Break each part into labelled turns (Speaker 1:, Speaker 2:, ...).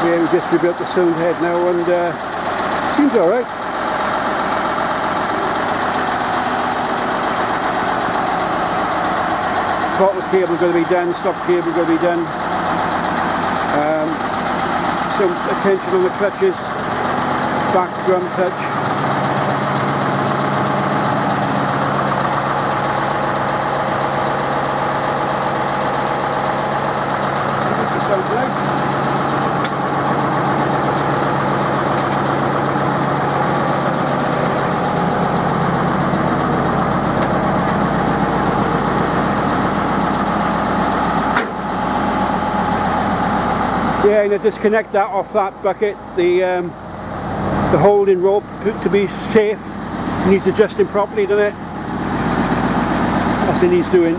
Speaker 1: Yeah, we just rebuilt the sound head now and seems alright. Throttle cable going to be done, stop cable going to be done. Some attention on the clutches, back drum touch. That sounds nice. Yeah, and to disconnect that off that bucket, the holding rope to be safe needs adjusting properly, doesn't it? That's what he's doing.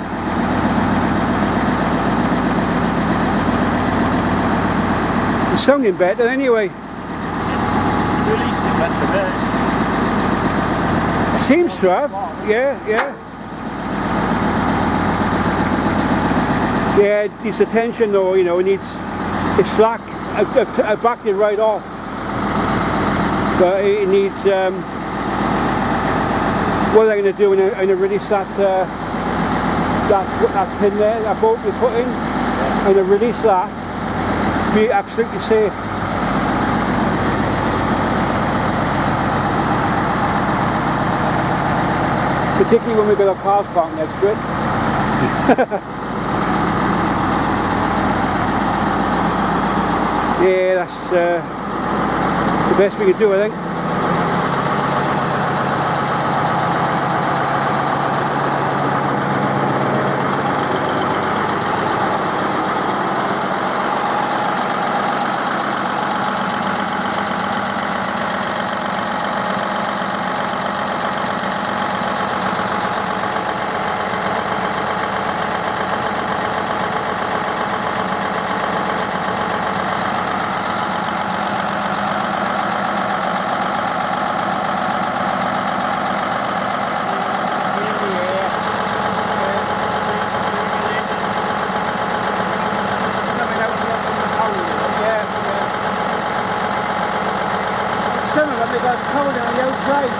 Speaker 1: It's sounding better anyway.
Speaker 2: Released it better there.
Speaker 1: It seems to have. Yeah, yeah. Yeah, it needs attention though, you know, it needs. It's slack. I backed it right off, but it needs. What I'm going to do, I'm going to release that pin there, that bolt we put in. I'm going to release that. Be absolutely safe. Particularly when we've got our cars parked next to it. Yeah, that's the best we could do, I think. Some of them, they got cold on the outside,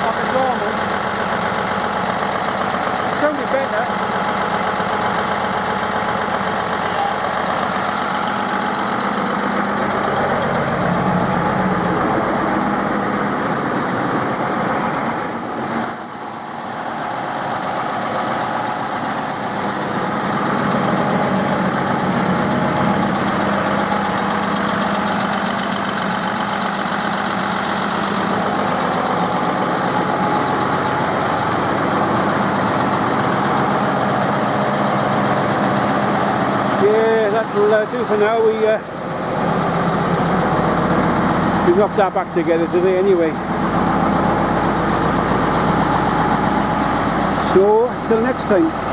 Speaker 1: like a normal. It's only better. That'll do for now. We knocked that back together today anyway. So till next time.